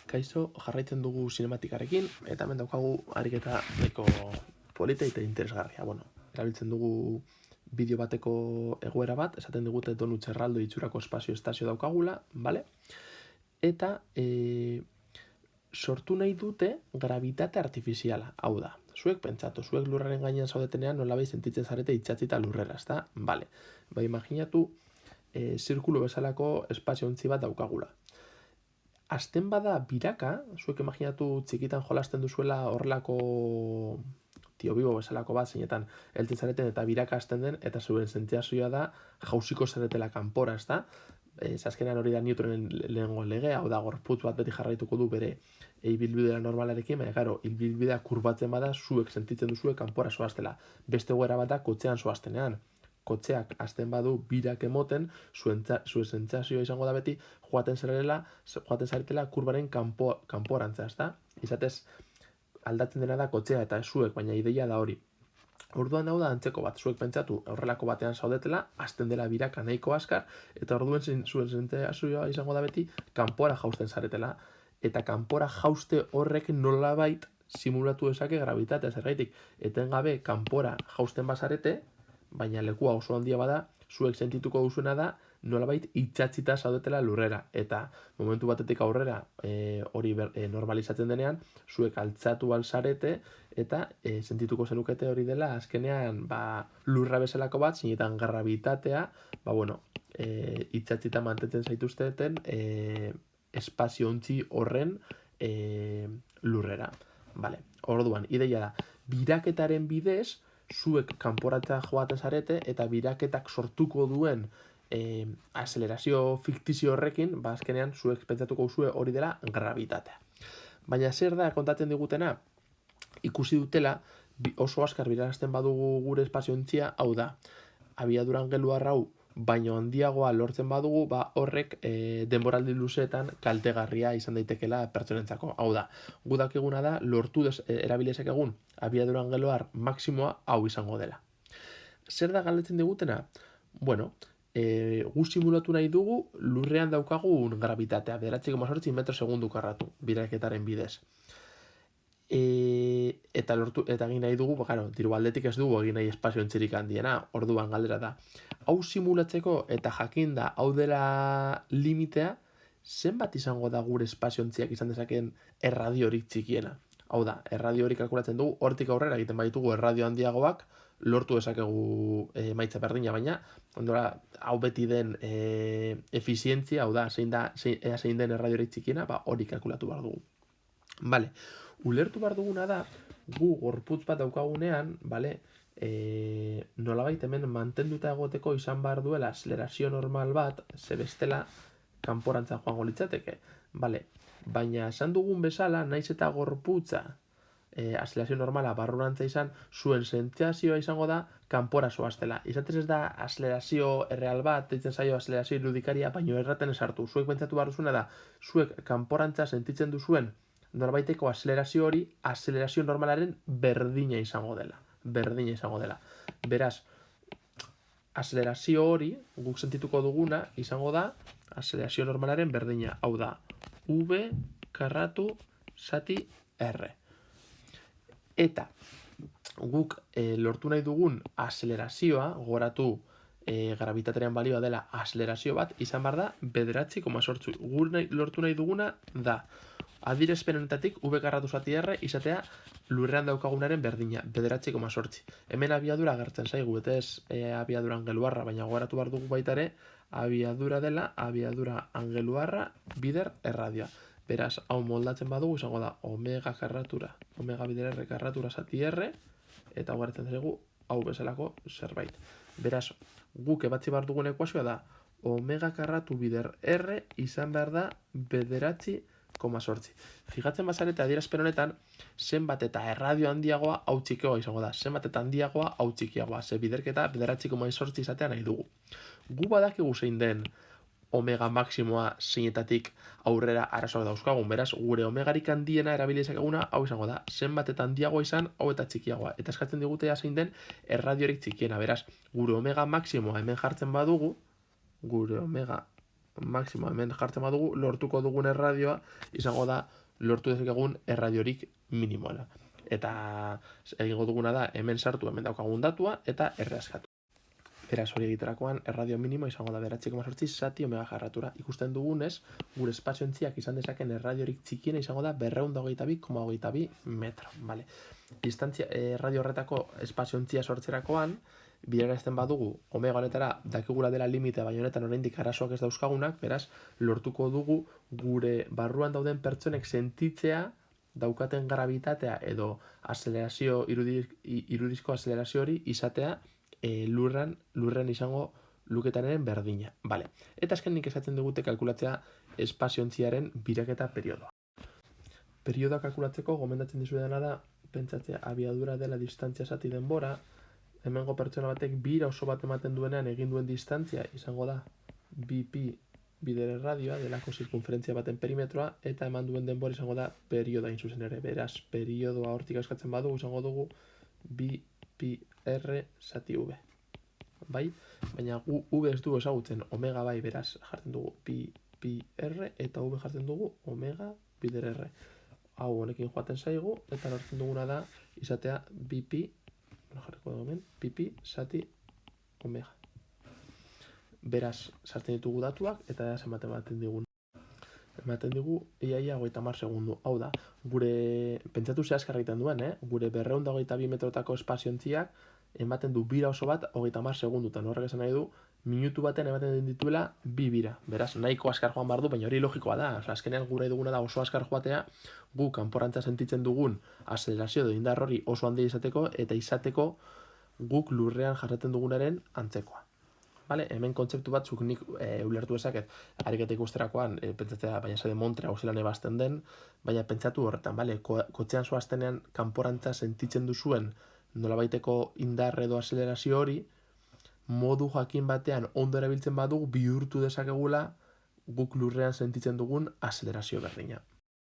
Kaixo, jarraitzen dugu sinematikarekin, eta hemen daukagu ariketa nahiko polita eta interesgarria. Erabiltzen dugu bideo bateko egoera bat, esaten digute donut erraldo itxurako espazio-estazio daukagula, bale? Eta sortu nahi dute gravitate artifiziala, hau da. Zuek pentsatu, zuek lurraren gainean zaudetenean nolabait sentitzen zarete itxatzita lurrera, ezta? Bale. Imaginatu zirkulu bezalako espazio ontzi bat daukagula. Azten bada biraka, zuek imaginatu txikitan jolasten duzuela horrelako tio bibo bezalako bat, zeinetan heltzen zareten eta biraka azten den, eta zuen sentsazioa da jausiko zaretela kanpora, ezta? Azkenean hori da Newtonen lehengo legea, hau da gorputz bat beti jarraituko du bere ibilbidea normalarekin, baina gero, ibilbidea kurbatzen bada, zuek sentitzen duzue kanpora zoaztela. Beste goera bat da kotxean zoaztenean. Kotxeak azten badu birak emoten, zuen sentsazioa izango da beti joaten zaretela kurbaren kanporantza, ezta? Izatez, aldatzen dena da kotxea eta zuek, baina ideia da hori. Orduan hau da antzeko bat, zuek pentsatu horrelako batean zaudetela, azten dela biraka nahiko askar, eta orduen zuen sentsazioa izango da beti kanpora jausten zaretela, eta kanpora jauste horrek nolabait simulatu dezake gravitatea zergaitik. Etengabe kanpora jausten bazarete, baina lekua oso handia bada, zuek sentituko duzuena da nolabait itxatzita zaudetela lurrera. Eta momentu batetik aurrera hori normalizatzen denean, zuek altzatu alzarete eta sentituko zenukete hori dela azkenean lurra bezalako bat, zinetan gravitatea, itxatzita mantentzen zaituzteten espazio ontzi horren lurrera. Orduan, ideia da, biraketaren bidez, zuek kanporatza joaten zarete eta biraketak sortuko duen azelerazio fiktizio horrekin, azkenean zuek pentsatuko zue hori dela gravitatea. Baina zer da kontatzen digutena? Ikusi dutela, oso askar birarazten badugu gure espazio ontzia, hau da, abiadura angeluar hau baino handiagoa lortzen badugu, horrek denboraldi luzeetan kaltegarria izan daitekela pertsonentzako. Hau da, gudak eguna da, lortu erabilezak egun, abiadura angeluar maksimoa hau izango dela. Zer da galdetzen digutena? Gu simulatu nahi dugu lurrean daukagun gravitatea, 9,8 metro segundu karratu, biraketaren bidez. Eta egin nahi dugu, diru aldetik ez dugu egin nahi espazio entzirik handiena, orduan galdera da. Hau simulatzeko eta jakinda hau dela limitea, zenbat izango da gure espazio entziak izan dezakeen erradiorik txikiena? Hau da, erradiorik kalkulatzen dugu, hortik aurrera egiten baitugu erradio handiagoak, lortu dezakegu emaitza berdina, baina hau beti den efizientzia, hau da, zein den erradiorik txikiena, hori kalkulatu behar dugu. Ulertu behar duguna da, gu gorputz bat daukagunean, nolabait hemen mantenduta egoteko izan behar duela azelerazio normal bat, ze bestela kanporantza joango litzateke. Baina esan dugun bezala, naiz eta gorputza azelerazio normala barrurantza izan, zuen sentsazioa izango da kanpora zoaztela. Izatez ez da azelerazio erreal bat, deitzen zaio azelerazio irudikaria, baino erraten esartu. Zuek pentsatu behar duzuna da, zuek kanporantza sentitzen duzuen norbaiteko azelerazio hori, azelerazio normalaren berdina izango dela. Beraz, azelerazio hori, guk sentituko duguna, izango da, azelerazio normalaren berdina. Hau da, V karratu zati R. Eta, guk lortu nahi dugun azelerazioa, goratu gravitatearen balioa dela azelerazio bat, izan behar da, 9,8. Guk lortu nahi duguna da, adierazpen honetatik V karratu zati R izatea lurrean daukagunaren berdina, 9,8. Hemen abiadura agertzen zaigu, eta ez abiadura angeluarra, baina gogoratu behar dugu baita ere, abiadura dela, abiadura angeluarra bider erradioa. Beraz, hau moldatzen badugu izango da omega bider R karratura zati R, eta gogortzen zaigu hau bezalako zerbait. Beraz, guk ebatzi behar dugun ekuazioa da, omega karratu bider R izan behar da 9,8. Fijatzen bazarete adierazpen honetan, zenbat eta erradio handiagoa hau txikiagoa izango da, zenbat eta handiagoa hau txikiagoa, ze biderketa 9,8 izatea nahi dugu. Gu badakigu zein den omega maksimoa zeinetatik aurrera arazoak dauzkagun, beraz, gure omegarik handiena erabilizak eguna hau izango da, zenbat eta handiagoa izan, hau eta txikiagoa, eta eskatzen digutea zein den erradiorik txikiena, beraz, gure omega maksimoa hemen jartzen badugu, gure omega maximo hemen jartzen badugu, lortuko dugun erradioa izango da lortu dezakegun erradiorik minimoena. Eta egingo duguna da hemen sartu hemen daukagun datua eta erreskatu. Beraz, hori egiterakoan, erradio minimo izango da 9,8 zati omega jarratura. Ikusten dugunez, gure espaziontziak izan dezaken erradiorik txikiena izango da 222,22 metro. Vale. Distantzia, erradio horretako espaziontzia sortzerakoan, biderazten badugu, omega honetara dakigula dela limite, baina honetan oraindik arazoak ez dauzkagunak, beraz, lortuko dugu gure barruan dauden pertsonek sentitzea daukaten gravitatea edo azelerazio, irudizko azelerazio hori izatea lurren izango luketanaren berdina. Vale. Eta azkenik esatzen digute kalkulatzea espaziontziaren biraketa periodoa. Periodoa kalkulatzeko gomendatzen dizuedana da pentsatzea abiadura dela distantzia zati denbora, hemengo pertsona batek bira oso bat ematen duenean egin duen distantzia izango da 2pi bidere radioa delako zirkunferentzia baten perimetroa eta eman duen denbora izango da periodoa in zuzen ere. Beraz, periodoa hortik eskatzen badugu izango dugu 2pi r zati v. Bai? Baina v ez du ezagutzen, omega bai, beraz jartzen dugu pi r eta v jartzen dugu omega bider r. Hau honekin joaten zaigu eta lortzen duguna da izatea 2pi, jarriko dugu hemen, 2pi zati omega. Beraz, sartzen ditugu datuak eta ematen digun. Ematen digu iaia 30 segundu. Hau da, gure, pentsatu zehazkar egiten duen, gure 222 metrotako espaziontziak ematen du bira oso bat 30 segundutan. Horrek esan nahi du, minutu baten ematen dituela 2 bira. Beraz, nahiko azkar joan behar du, baina hori logikoa da. Azkenean gure duguna da oso azkar joatea, gu kanporantza sentitzen dugun azelerazio edo indar hori oso handia izateko eta izateko guk lurrean jarraten dugunaren antzekoa. Vale, hemen kontzeptu batzuk nik ulertu ezaket, ariketa ikusterakoan, pentsatzea, baina zede montre hau zelan ebazten den, baina pentsatu horretan, vale, kotxean zoaztenean kanporantza sentitzen duzuen nolabaiteko indar edo azelerazio hori, modu jakin batean ondo erabiltzen badugu bihurtu dezakegula guk lurrean sentitzen dugun azelerazio berdina.